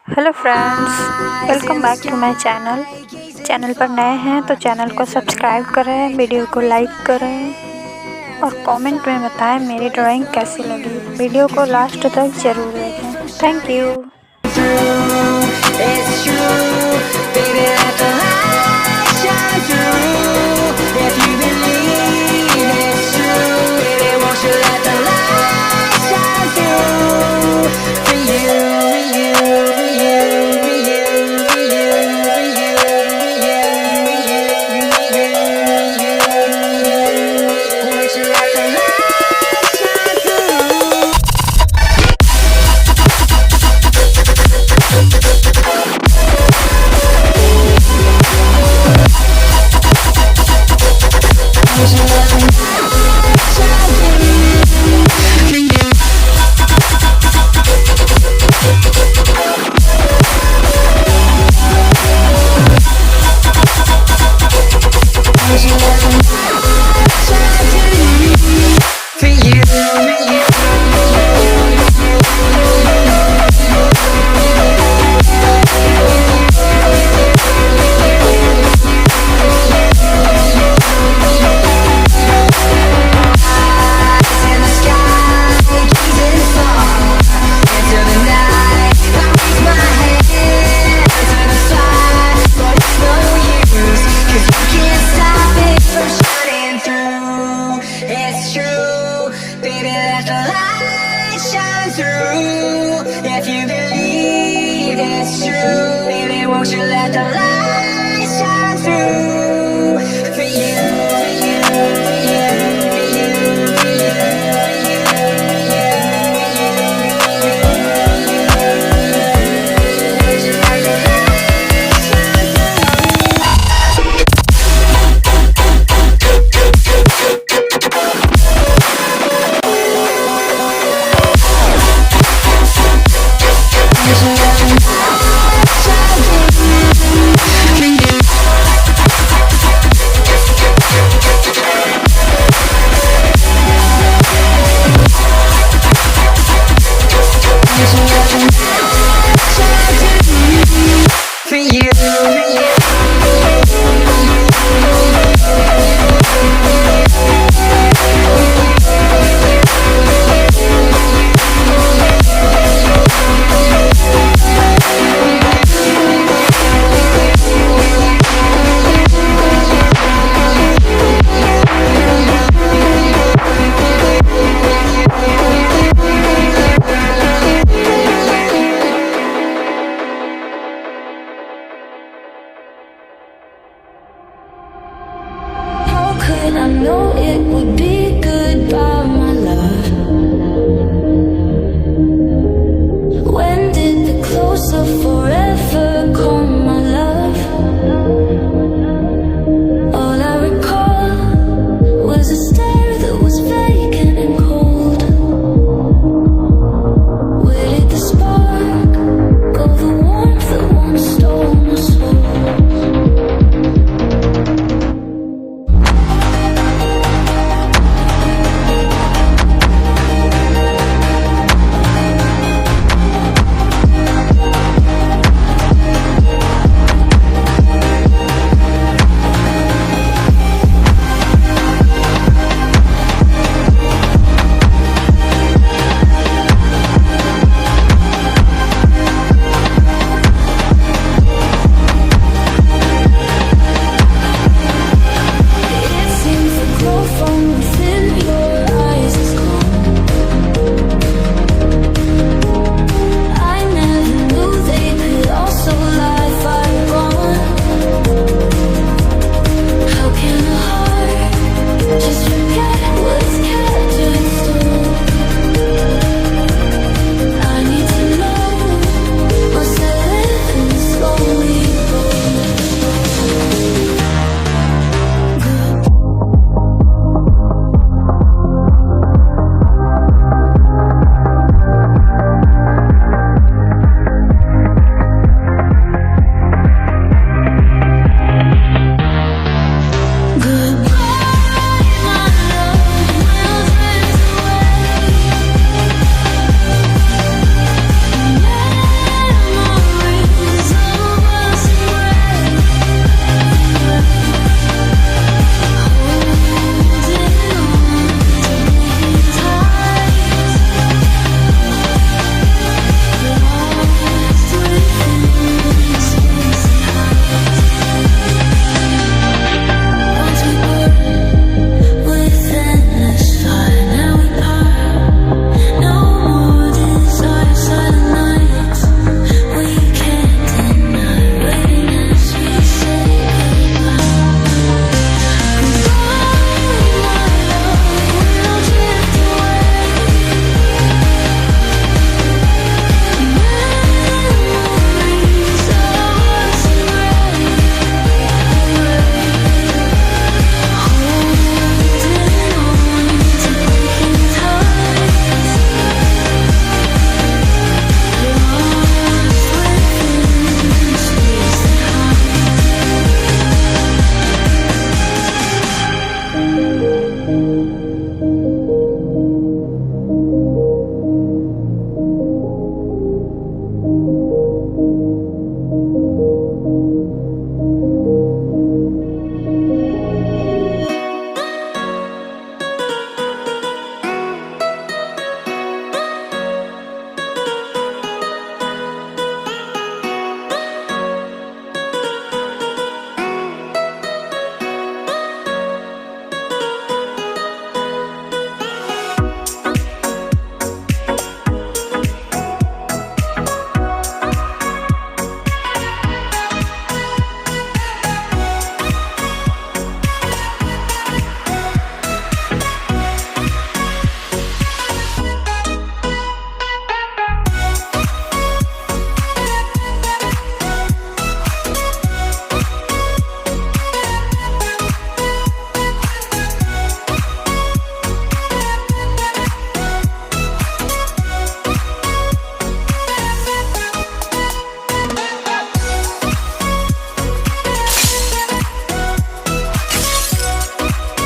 Hello friends, welcome back to my channel. Channel पर नए हैं तो चैनल को सब्सक्राइब करें, वीडियो को लाइक करें और कमेंट में बताएं मेरी ड्राइंग कैसी लगी। वीडियो को लास्ट तक ज़रूर देखें। Thank you. If you believe it's true, baby, won't you let the light shine through? For you, for you, for you, for you, for you, won't you let the light shine for you, for you. Could I know it would be goodbye, my love? When did the close of forever